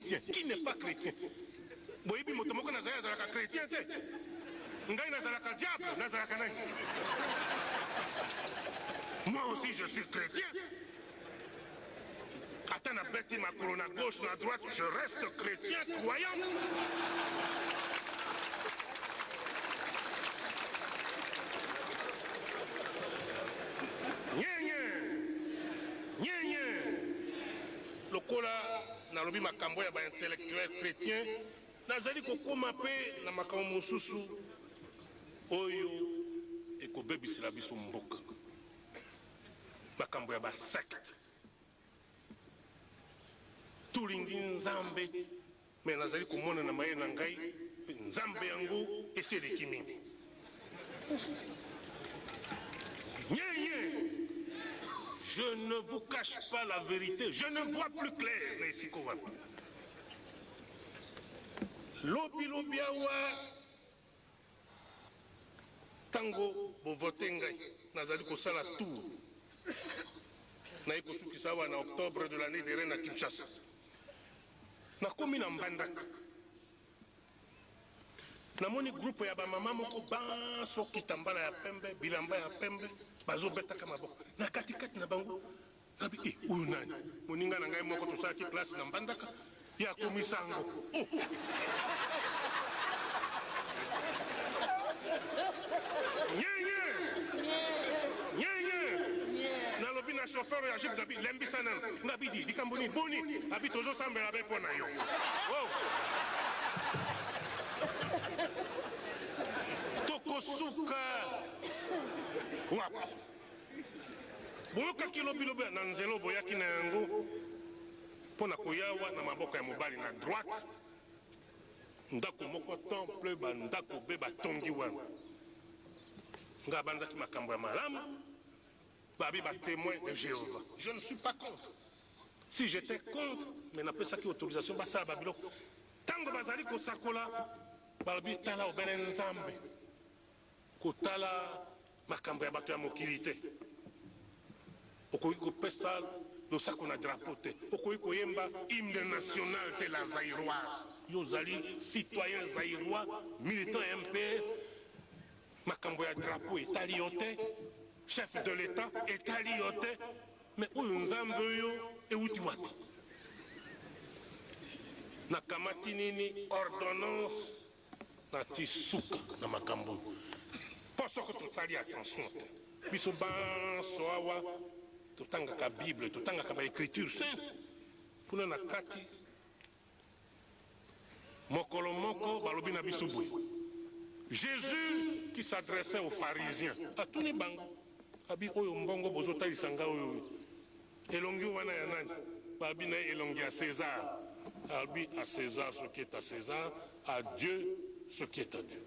chrétien. Qui n'est pas chrétien? Boyebi motomoko nazaya zalaka chrétien te. Ngai nazalaka diable, nazalaka nani? Moi aussi je suis chrétien. Attends, na bête ma colonne à gauche, à droite, je reste chrétien, croyant. Lokola nalobi makambo ya ba intellectuel chrétien nazali kokoma pe na makambo mosusu oyo ekobebisela biso mboka makambo ya ba secte tulingi nzambe me nazali komona na maye na ngai nzambe yango eseleki mingi je ne vous cache pas la vérité, je ne vois plus clair na esiko wana lobi awa tango bovote ngai nazali kosala tour naye kosukisa awa na octobre de l'année dernière na Kinshasa nakomi na Mbandaka namoni groupe ya bamama moko banso kitambala ya pembe bilamba ya pembe bazobetaka maboko na katikati na bango nabi uyu nani moninga na ngai moko tosalaki classe na Mbandaka ya komisango nalobi na chauffeur ya jeep nabi lembisa nano nabi di likambo nini boni abi tozosambela be mpo na yo tokosuka wapi boyokaki lobilobi na nzela boyaki na yango mpo na koyawa na maboko ya mobali na droite ndako moko temple bandako be batongi wana nga banzaki makambo ya malamu babi batémoin de Jéhovah. Je ne suis pas contre. Si j'étais contre mais napesaki autorisation basala babiloko tango bazali kosakola balobi tala obele nzambe kotala makambo ya bato ya mokili te okoki kopesa losako na drapeau te okoki koyemba hymne national te la zaïroise yo ozali citoyen zaïrois militant MPR makambo ya drapeau etali yo te chef de l'état etali yo te mais oyo nzambe oyo euti wapi nakamati nini ordonnance na tisuka na makambo mpo soko totali attention te biso banso awa totangaka bible totangaka baécriture sainte kuna na kati mokolo moko balobi na biso boye Jésus qui s'adressait aux pharisiens atuni bango abi oyo mbongo bozotalisa nga oyo elongi wana ya nani babi na elongi ya César abi à César ce qui est à César à Dieu ce qui est à Dieu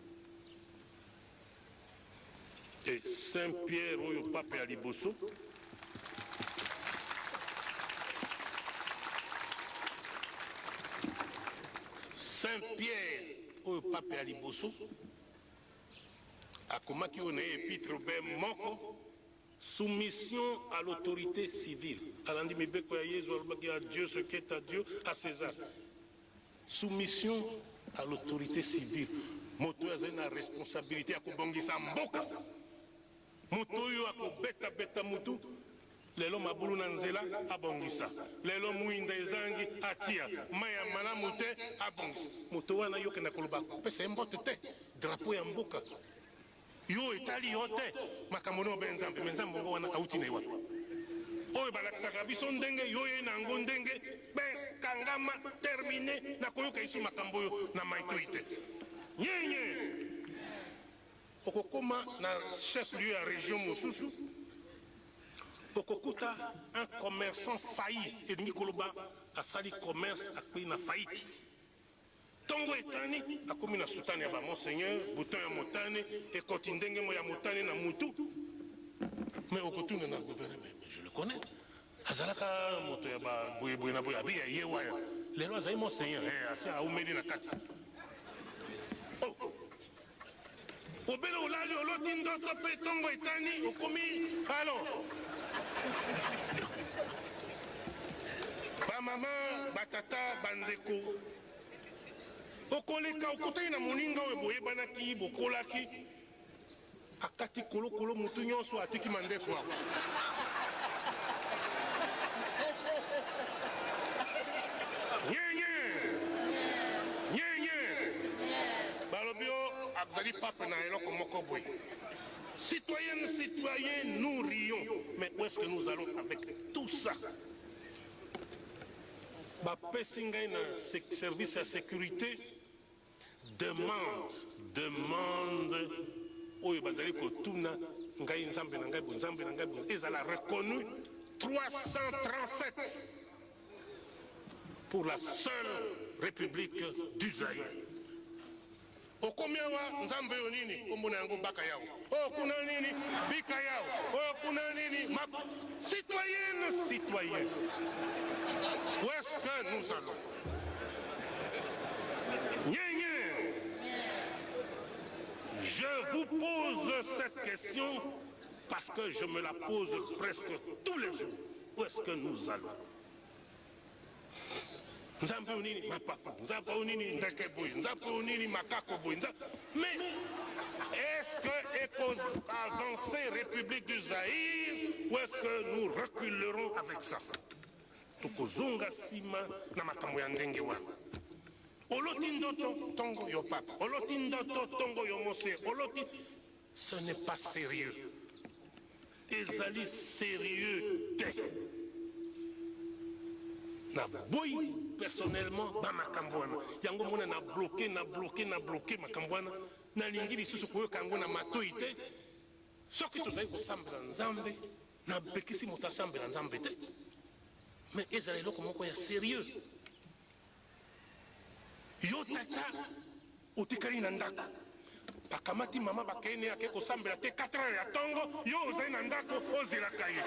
et Saint Pierre oyo pape ya liboso Saint Pierre oyo pape ya liboso akomaki oyo na ye épître be moko soumission à l'autorité civile alandi mibeko ya Yesu alobaki à Dieu ce qui est à Dieu à César soumission à l'autorité civile moto azali na responsabilité ya kobongisa mboka moto oyo akobeta mutu lelo mabulu na nzela abongisa lelo mwinda ezangi atia mai ya malamu te abongisa moto wana yokenda koloba kopesa ye mbote te drapeau ya mboka yo etali yo te makambo no be nzambe me nzambe ngo wana auti na ye wapi oyo balakisaka biso ndenge yo ye nango ndenge be kangama termine na koyoka isu makambo oyo na maitoi te nyenye okokoma na chef lieu ya région mosusu okokuta un commerçant failli elingi koloba asali commerce akpei na faillite tongo etani akomi na sutani ya bamonseigneur bouton ya motane ekoti ndenge mo ya motane na mutu mais okotuna na gouvernement je le connais azalaka moto ya baboyeboye na boye abi ya ye waya lelo azali monseigneur asi aumeli na kati obele olali oloti ndoto mpe tongo etani okomi alo bamama batata bandeko okoleka okutani na moninga oyo boyebanaki bokolaki akati kolokolo mutu nyonso atiki mandefu ako nyenye balobi o azali pape na eloko moko boye. Citoyennes, citoyens, nous rions. Mais où est-ce que nous allons avec tout ça? Bapesinga na service à sécurité demande oyo bazali kotuna ngai nzambe na ngai bo nzambe na ngai bo ezala reconnu 337 pour la seule République du Zaïre. Okomiawa nzambe yo nini kombona yango baka yao o kuna nini bika yao o kuna nini citoyennes, citoyens, où est-ce que nous allons? Je vous pose cette question parce que je me la pose presque tous les jours. Où est-ce que nous allons? Nzambe unini mapapa, nzambe unini ndeke boy, nzambe unini makako boy. Mais est-ce que est avancée République du Zaïre ou est-ce que nous reculerons avec ça? Tukozonga sima na makambo ya ndenge wana. Oloti ndoto tongo yo papa, oloti ndoto tongo yo mose, oloti, ce n'est pas sérieux. Ezali sérieux te. Na boy personnellement ba makambo wana yango mona na bloqué makambo wana na lingi lisusu koyoka yango na matoi te soki tozali kosambela nzambe na bekisi moto asambela nzambe te mais ezala eloko moko ya sérieux. Yo tata otikali na ndako bakamati mama bakene ake kosambela te 4 heures ya tongo yo ozali na ndako ozelaka ye.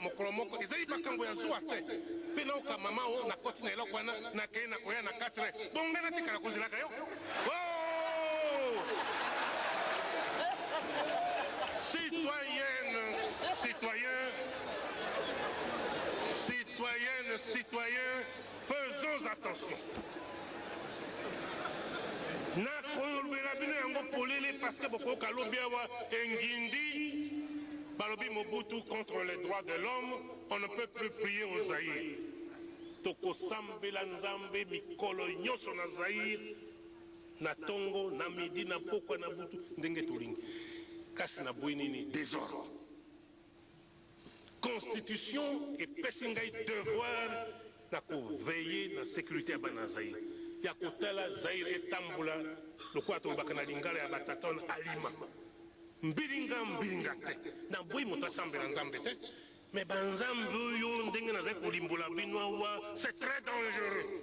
Mokolo moko ezali makambo ya zuwa te pe na oka mama o na koti na eloko wana na kei na koya na 4 bonga na tikala kozelaka yo. Citoyennes, faisons attention. Na koyolbela bino yango polele parce que boko kalobi awa engindi Balobi Mobutu contre les droits de l'homme, on ne peut plus prier au Zaïre. Toko sambela nzambe mikolo nyoso na Zaïre, na tongo, na midi, na pokwa, na butu, ndenge tulingi. Kasi na bouinini, désordre. Constitution et pesingai devoir na ko veiller na sécurité ya bana Zaïre. Ya kotala Zaïre etambula, lokwa tobaka na lingala ya bataton alima. Mbilinga te na boyi moto asambela nzambe te mais banzambe oyo ndenge nazali kolimbola bino awa c'est très dangereux.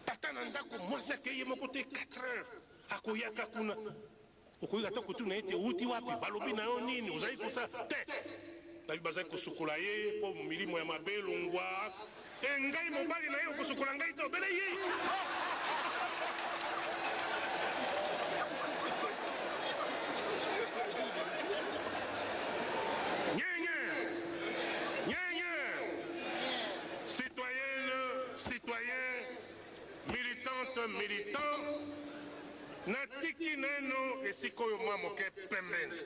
Tata na ndako mwasi akeye moko te 4 heures akoyaka kuna okoyika te kotuna ete uti wapi balobi na yo nini ozali kosa te nabi bazali kosukola ye po milimo ya mabe elongwa ngai mobali na ye okosukola ngai te obele ye. Militant natiki neno esikoyo mwa moke pembeni